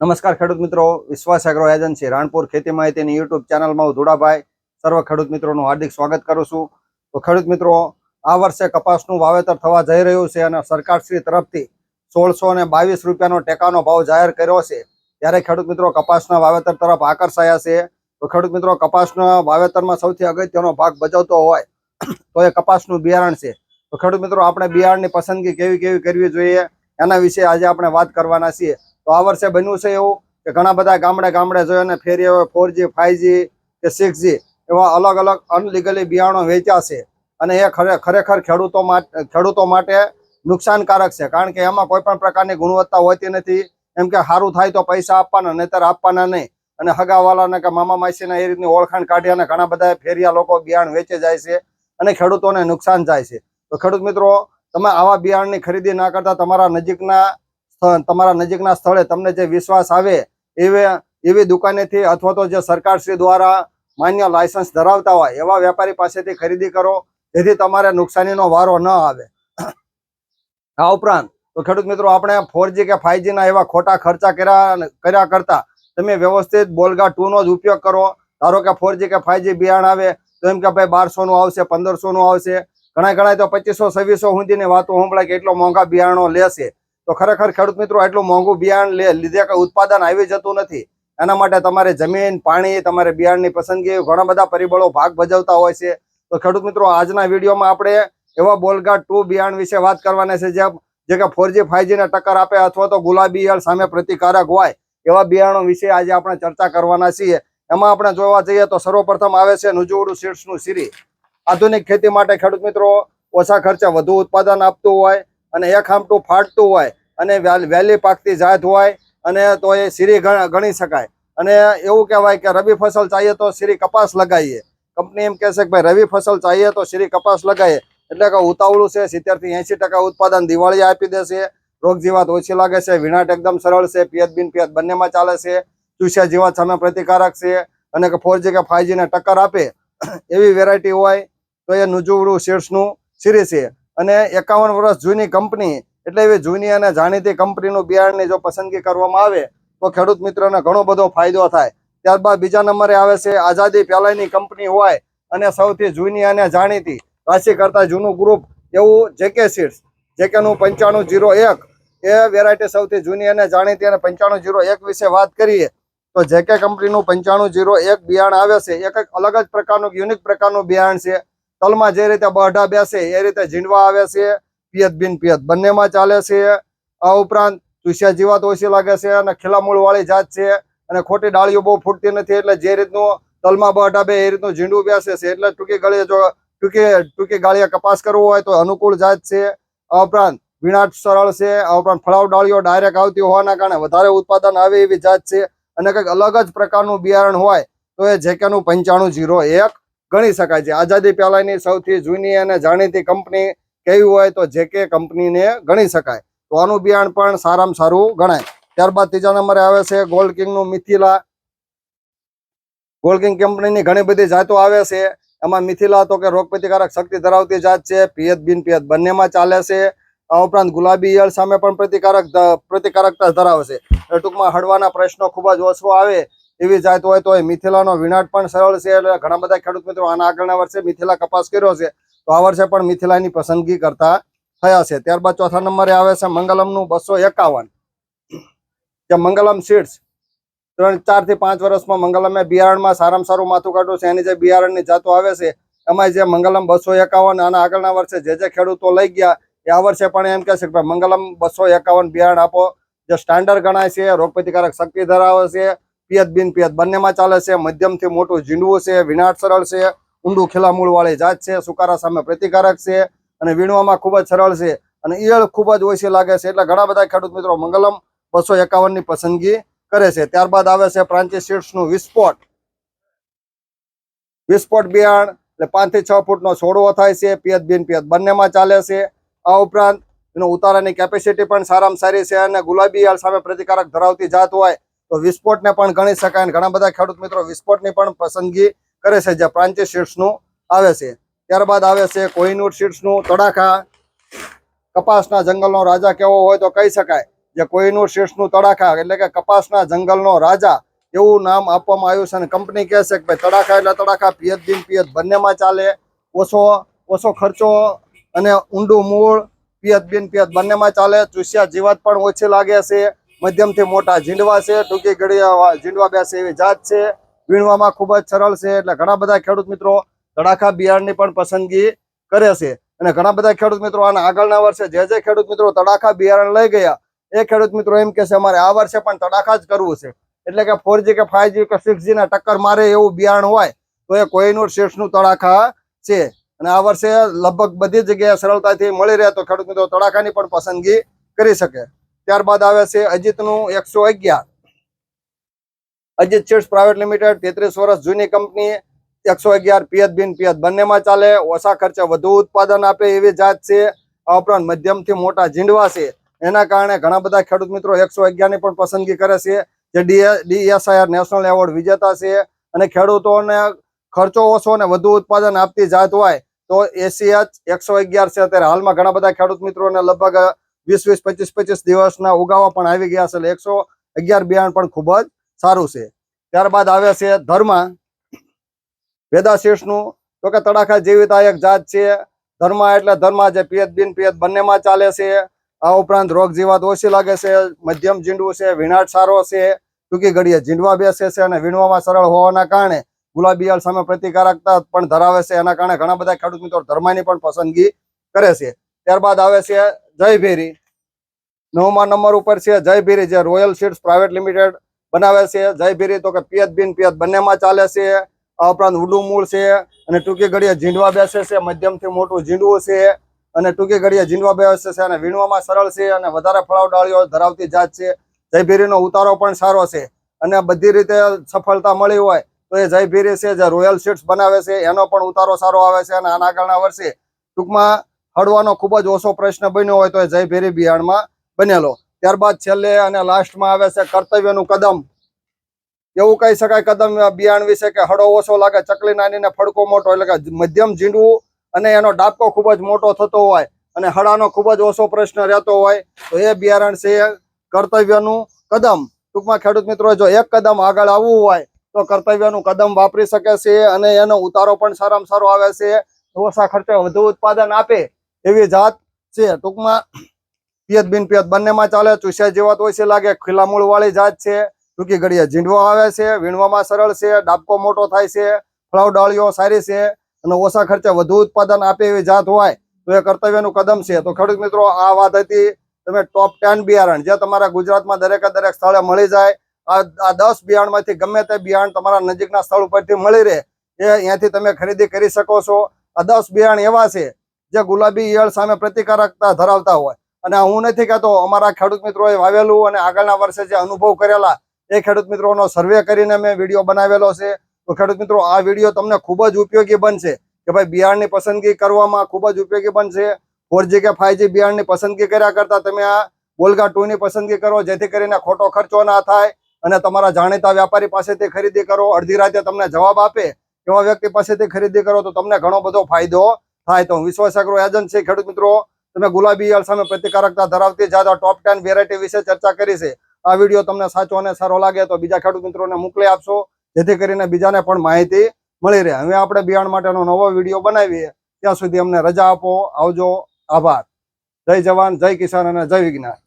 નમસ્કાર ખેડૂત મિત્રો, વિશ્વાસ એગ્રો એજન્સી રાણપુર ખેતી માહિતીની યુટ્યુબ ચેનલમાં હું ધુડાભાઈ સર્વ ખેડૂત મિત્રોનું હાર્દિક સ્વાગત કરું છું. તો ખેડૂત મિત્રો, આ વર્ષે કપાસનું વાવેતર થવા જઈ રહ્યું છે અને સરકારશ્રી તરફથી 1622 રૂપિયાનો ટેકાનો ભાવ જાહેર કર્યો છે. ત્યારે ખેડૂત મિત્રો કપાસના વાવેતર તરફ આકર્ષાયા છે. તો ખેડૂત મિત્રો, કપાસના વાવેતરમાં સૌથી અગત્યનો ભાગ ભજવતો હોય તો એ કપાસનું બિયારણ છે. તો ખેડૂત મિત્રો, આપણે બિયારણની પસંદગી કેવી કરવી જોઈએ એના વિશે આજે આપણે વાત કરવાના છીએ. તો આ વર્ષે બન્યું છે એવું કે ઘણા બધા ગામડે જોઈ અને ફેરી 4G 5G કે 6G એવા અલગ અલગ અનલીગલી બિયારણો વેચ્યા છે અને એ ખરેખર ખેડૂતો માટે નુકસાનકારક છે. કારણ કે એમાં કોઈ પણ પ્રકારની ગુણવત્તા હોતી નથી. એમ કે સારું થાય તો પૈસા આપવાના, નહીતર આપવાના નહીં. અને હગાવાલાને કે મામા માસીના એ રીતની ઓળખાણ કાઢી અને ઘણા બધા ફેરિયા લોકો બિયારણ વેચી જાય છે અને ખેડૂતોને નુકસાન જાય છે. તો ખેડૂત મિત્રો, તમે આવા બિયારણની ખરીદી ના કરતા તમારા નજીકના સ્થળે તમને જે વિશ્વાસ આવે એવી દુકાનેથી અથવા તો જે સરકારશ્રી દ્વારા માન્ય લાયસન્સ ધરાવતા હોય એવા વેપારી પાસેથી ખરીદી કરો, જેથી તમારે નુકસાનીનો વારો ન આવે. આ ઉપરાંત તો ખેડૂત મિત્રો, આપણે 4G કે 5G ના એવા ખોટા ખર્ચા કર્યા કરતા તમે વ્યવસ્થિત બોલગા 2 નો જ ઉપયોગ કરો. ધારો કે 4G કે 5G બિયારણ આવે તો એમ કે ભાઈ 1200 નું આવશે, 1500 નું આવશે, ઘણા તો 2500-2600 સુધીની વાતો સંભળાય કે એટલો મોંઘા બિયારણો લેશે. તો ખરેખર ખેડૂત મિત્રો, એટલું મોંઘું બિયારણ લીધે કે ઉત્પાદન આવી જતું નથી. એના માટે તમારે જમીન, પાણી, તમારે બિયારણની પસંદગી ઘણા બધા પરિબળો ભાગ ભજવતા હોય છે. તો ખેડૂત મિત્રો, આજના વિડીયોમાં આપણે એવા બોલગા 2 બિયારણ વિશે વાત કરવાના છે જે કે 4G 5G ને ટક્કર આપે અથવા તો ગુલાબી ઈયળ સામે પ્રતિકારક હોય એવા બિયારણો વિશે આજે આપણે ચર્ચા કરવાના છીએ. એમાં આપણે જોવા જઈએ તો સર્વપ્રથમ આવે છે નુજુવડું સીડ્સનું સિરી. આધુનિક ખેતી માટે ખેડૂત મિત્રો, ઓછા ખર્ચે વધુ ઉત્પાદન આપતું હોય અને એક હામટું ફાટતું હોય અને વહેલી પાકતી જાત હોય અને તો એ સિરી ગણી શકાય. અને એવું કહેવાય કે રવિ ફસલ ચાહીએ તો સિરી કપાસ લગાવીએ. કંપની એમ કહેશે કે ભાઈ રવિ ફસલ ચાહીએ તો સિરી કપાસ લગાવીએ. એટલે કે ઉતાવળું છે, 70 થી 80% ઉત્પાદન દિવાળી આપી દેશે. રોગ જીવાત ઓછી લાગે છે, વિનાટ એકદમ સરળ છે, પિયત બિન પિયત બંનેમાં ચાલે છે, ચૂસ્યા જીવાત સામે પ્રતિકારક છે અને કે 4G કે 5G ને ટક્કર આપે એવી વેરાયટી હોય તો એ નુજુવડું સીડ્સનું સિરી છે. અને 51 વર્ષ જૂની કંપની એટલે એવી જૂની અને જાણીતી કંપનીનું બિયારણની જો પસંદગી કરવામાં આવે તો ખેડૂત મિત્રોને ઘણો બધો ફાયદો થાય. ત્યારબાદ બીજા નંબરે આવે છે આઝાદી પહેલાની કંપની હોય અને સૌથી જૂની અને જાણીતી રાશિ કરતા જૂનું ગ્રુપ એવું જેકે સીડ્સ. જેકેનું 9501 એ વેરાયટી સૌથી જૂની અને જાણીતી. અને 9501 વિશે વાત કરીએ તો જેકે કંપનીનું 9501 બિયારણ આવે છે. એક અલગ જ પ્રકારનું યુનિક પ્રકારનું બિયારણ છે. તલમાં જે રીતે બઢા બેસે એ રીતે ઝીંડવા આવે છે, પિયત બિન પિયત બંનેમાં ચાલે છે. આ ઉપરાંત ચૂસ્યા જીવાત ઓછી લાગે છે અને ખીલા મૂળ વાળી જાત છે અને ખોટી ડાળીઓ બહુ ફૂટતી નથી. એટલે જે રીતનું તલમાં બઢા બે એ રીતનું ઝીંડવું બેસે છે. એટલે ટૂંકી ગાળીએ કપાસ કરવો હોય તો અનુકૂળ જાત છે. આ ઉપરાંત વિનાટ સરળ છે. આ ઉપરાંત ફળાવ ડાળીઓ ડાયરેક્ટ આવતી હોવાના કારણે વધારે ઉત્પાદન આવે એવી જાત છે. અને કંઈક અલગ જ પ્રકારનું બિયારણ હોય તો એ જેકેનું 9501 ગણી શકાય છે. આઝાદી પહેલાની સૌથી જૂની અને જાણીતી કંપની કેવી હોય તો જેકે કંપનીને ગણી શકાય. તો આનું બિયારણ પણ સારામાં સારું ગણાય. ત્યારબાદ ત્રીજા નંબરે આવે છે ગોલ્ડ કિંગનું મિથિલા. ગોલ્ડ કિંગ કંપનીની ઘણી બધી જાતો આવે છે. એમાં મિથિલા તો કે રોગ પ્રતિકારક શક્તિ ધરાવતી જાત છે, પિયત બિન પિયત બંનેમાં ચાલે છે. આ ઉપરાંત ગુલાબી ઈયળ સામે પણ પ્રતિકારકતા ધરાવે છે. ટૂંકમાં હળવાના પ્રશ્નો ખૂબ જ ઓછો આવે એવી જાત હોય તો એ મિથિલાનો વિનાટ પણ સરળ છે. એટલે ઘણા બધા ખેડૂત મિત્રો આના આગળના વર્ષે મિથિલા કપાસ કર્યો છે તો આ વર્ષે પણ મિથિલાની પસંદગી કરતા થયા છે. ત્યારબાદ ચોથા નંબરે આવે છે મંગલમનું 251. જે મંગલમ સીડ્સ 4 થી 5 વર્ષમાં મંગલમે બિયારણમાં સારામાં સારું માથું કાઢ્યું છે. એની જે બિયારણની જાતો આવે છે એમાં જે મંગલમ 251 આના આગળના વર્ષે જે ખેડૂતો લઈ ગયા એ આ વર્ષે પણ એમ કહેશે કે ભાઈ મંગલમ 251 બિયારણ આપો. જે સ્ટાન્ડર્ડ ગણાય છે, રોગ પ્રતિકારક શક્તિ ધરાવે છે, પિયત બિન પિયત બંનેમાં ચાલે છે, મધ્યમથી મોટું ઝીંડવું છે, વિનાટ સરળ છે, ઊંડું ખીલા મૂળ વાળી જાત છે, સુકારા સામે પ્રતિકારક છે અને વીણવામાં ખૂબ જ સરળ છે અને ઈયળ ખૂબ જ ઓછી લાગે છે. એટલે ઘણા બધા ખેડૂત મિત્રો મંગલમ 251 ની પસંદગી કરે છે. ત્યારબાદ આવે છે પ્રાંતિજ સીડ્સનું વિસ્ફોટ બિયારણ. એટલે 5 થી 6 ફૂટનો છોડવો થાય છે, પિયત બિન પિયત બંનેમાં ચાલે છે. આ ઉપરાંત એનો ઉતારાની કેપેસિટી પણ સારામાં સારી છે અને ગુલાબી ઈયળ સામે પ્રતિકારક ધરાવતી જાત હોય તો વિસ્ફોટને પણ ગણી શકાય. અને ઘણા બધા ખેડૂત મિત્રો વિસ્ફોટની પણ પસંદગી કરે છે, જે પ્રાંતિજ સીડ્સનું આવે છે. ત્યારબાદ આવે છે કોહિનૂર સીડ્સનું તડાખા. કપાસના જંગલનો રાજા કેવો હોય તો કહી શકાય. જે કોહિનૂર સીડ્સનું તડાખા એટલે કે કપાસના જંગલનો રાજા એવું નામ આપવામાં આવ્યું છે. અને કંપની કહે છે કે ભાઈ તડાખા એટલે તડાખા, પિયત બિન પિયત બંનેમાં ચાલે, ઓછો ખર્ચો અને ઊંડું મૂળ, પિયત બિન પિયત બંનેમાં ચાલે. ચૂસ્યા જીવાત પણ ઓછી લાગે છે, મધ્યમથી મોટા ઝીંડવા છે, ટૂંકી ઘડીએ ઝીંડવા બેસે એવી જાત છે, વીણવામાં ખૂબ જ સરળ છે. એટલે ઘણા બધા ખેડૂત મિત્રો તડાખા બિયારણની પણ પસંદગી કરે છે. અને ઘણા બધા ખેડૂત મિત્રો આના આગળના વર્ષે જે ખેડૂત મિત્રો તડાખા બિયારણ લઈ ગયા એ ખેડૂત મિત્રો એમ કે છે અમારે આ વર્ષે પણ તડાખા જ કરવું છે. એટલે કે 4G કે 5G કે 6G ના ટક્કર મારે એવું બિયારણ હોય તો એ કોહિનૂર સીડ્સનું તડાખા છે. અને આ વર્ષે લગભગ બધી જગ્યાએ સરળતાથી મળી રહે તો ખેડૂત મિત્રો તડાખાની પણ પસંદગી કરી શકે. ત્યારબાદ આવે છે અજીતનું 111. અજીત સીડ્સ પ્રાઇવેટ લિમિટેડ, 33 વર્ષ જૂની કંપની, 111 પિયત બિન પિયત બંનેમાં ચાલે, ઓછા ખર્ચે વધુ ઉત્પાદન આપે એવી જાત છે. આ ઉપરાંત મધ્યમથી મોટા ઝીંડવા છે, એના કારણે ઘણા બધા ખેડૂત મિત્રો 111 ની પણ પસંદગી કરે છે. જે DSIR નેશનલ એવોર્ડ વિજેતા છે. અને ખેડૂતોને ખર્ચો ઓછો અને વધુ ઉત્પાદન આપતી જાત હોય તો ACH 111 છે. અત્યારે હાલમાં ઘણા બધા ખેડૂત મિત્રોને લગભગ 20-20, 25-25 દિવસના ઉગાવા પણ આવી ગયા છે. એટલે 111 બિયારણ પણ ખૂબ જ સારું છે. ત્યારબાદ આવે છે ધર્મા, વેદા સીડ્સનું તો કે તડાખા જેવી આ એક જાત છે. ધર્મા એટલે ધર્મા, જે પિયત બિન પિયત બંનેમાં ચાલે છે. આ ઉપરાંત રોગ જીવાત ઓછી લાગે છે, મધ્યમ ઝીંડવું છે, વીણાટ સારો છે, ટૂંકી ઘડીએ ઝીંડવા બેસે છે અને વીણવામાં સરળ હોવાના કારણે ગુલાબી ઈયળ સામે પ્રતિકારકતા પણ ધરાવે છે. એના કારણે ઘણા બધા ખેડૂત મિત્રો ધર્માની પણ પસંદગી કરે છે. ત્યારબાદ આવે છે જયભેરી. 9મા નંબર ઉપર છે જયભેરી, જે રોયલ સીડ્સ પ્રાઇવેટ લિમિટેડ બનાવે છે. જયભેરી તો કે પિયત બિન પિયત બંનેમાં ચાલે છે. આ ઉપરાંત ઊંડું મૂળ છે અને ટૂંકી ઘડીએ ઝીંડવા બેસે છે, મધ્યમથી મોટું ઝીંડવું છે અને ટૂંકી ઘડીએ ઝીંડવા બેસે છે અને વીણવામાં સરળ છે અને વધારે ફળાવ ડાળીઓ ધરાવતી જાત છે. જયભેરીનો ઉતારો પણ સારો છે અને બધી રીતે સફળતા મળી હોય તો એ જયભેરી છે જે રોયલ સીડ્સ બનાવે છે એનો પણ ઉતારો સારો આવે છે. અને આના આગળના વર્ષે ટૂંકમાં હળવાનો ખૂબ જ ઓછો પ્રશ્ન બન્યો હોય તો એ જયભેરી બિયારણમાં બનેલો. ત્યારબાદ છેલ્લે અને લાસ્ટમાં આવે છે કર્તવ્યનું કદમ. એવું કહી શકાય કદમ બિયારણ વિશે કે હળો ઓછો લાગે, ચકલી નાની ને ફડકો મોટો, એટલે કે મધ્યમ ઝીંડવું અને એનો ડાબકો ખૂબ જ મોટો થતો હોય અને હળાનો ખૂબ જ ઓછો પ્રશ્ન રહેતો હોય તો એ બિયારણ છે કર્તવ્યનું કદમ. ટૂંકમાં ખેડૂત મિત્રો જો એક કદમ આગળ આવવું હોય તો કર્તવ્યનું કદમ વાપરી શકે છે અને એનો ઉતારો પણ સારામાં સારો આવે છે. ઓછા ખર્ચે વધુ ઉત્પાદન આપે એવી જાત છે. ટૂંકમાં પિયત બિન પિયત બંનેમાં ચાલે, ચૂસ્યા જીવાત ઓછી લાગે, ખીલા મૂળ વાળી જાત છે, ટૂંકી ઘડીએ ઝીંડવો આવે છે, વીણવામાં સરળ છે, ડાબકો મોટો થાય છે, ફળાવ ડાળીઓ સારી છે અને ઓછા ખર્ચે વધુ ઉત્પાદન આપે એવી જાત હોય તો એ કર્તવ્યનું કદમ છે. તો ખેડૂત મિત્રો આ વાત હતી. તમે ટોપ 10 બિયારણ જે તમારા ગુજરાતમાં દરેક સ્થળે મળી જાય. આ 10 બિયારણમાંથી ગમે તે બિયારણ તમારા નજીકના સ્થળ ઉપરથી મળી રહે એ અહીંયાથી તમે ખરીદી કરી શકો છો. આ 10 બિયારણ એવા છે જે ગુલાબી ઈયળ સામે પ્રતિકારકતા ધરાવતા હોય. અને હું નથી કહેતો, અમારા ખેડૂત મિત્રોએ વાવેલું અને આગળના વર્ષે જે અનુભવ કરેલા એ ખેડૂત મિત્રોનો સર્વે કરીને મેં વિડીયો બનાવેલો છે. તો ખેડૂત મિત્રો આ વિડીયો તમને ખૂબ જ ઉપયોગી બનશે કે ભાઈ બિયારણની પસંદગી કરવામાં ખૂબ જ ઉપયોગી બનશે. 4G કે 5G બિયારણની પસંદગી કર્યા કરતા તમે આ બોલગા 2 ની પસંદગી કરો, જેથી કરીને ખોટો ખર્ચો ના થાય અને તમારા જાણીતા વ્યાપારી પાસેથી ખરીદી કરો. અડધી રાતે તમને જવાબ આપે એવા વ્યક્તિ પાસેથી ખરીદી કરો તો તમને ઘણો બધો ફાયદો થાય. તો વિશ્વાસ એગ્રો એજન્સી ખેડૂત મિત્રો તમે ગુલાબી ઈયળ સામે પ્રતિકારકતા ધરાવતી જાત ટોપ 10 વેરાયટી વિશે ચર્ચા કરી છે. આ વિડીયો તમને સાચો અને સારો લાગે તો બીજા ખેડૂત મિત્રોને મોકલી આપશો, જેથી કરીને બીજાને પણ માહિતી મળી રહે. હવે આપણે બિયારણ માટેનો નવો વિડીયો બનાવીએ. ત્યાં સુધી અમને રજા આપો. આવજો. આભાર. જય જવાન, જય કિસાન અને જય વિજ્ઞાન.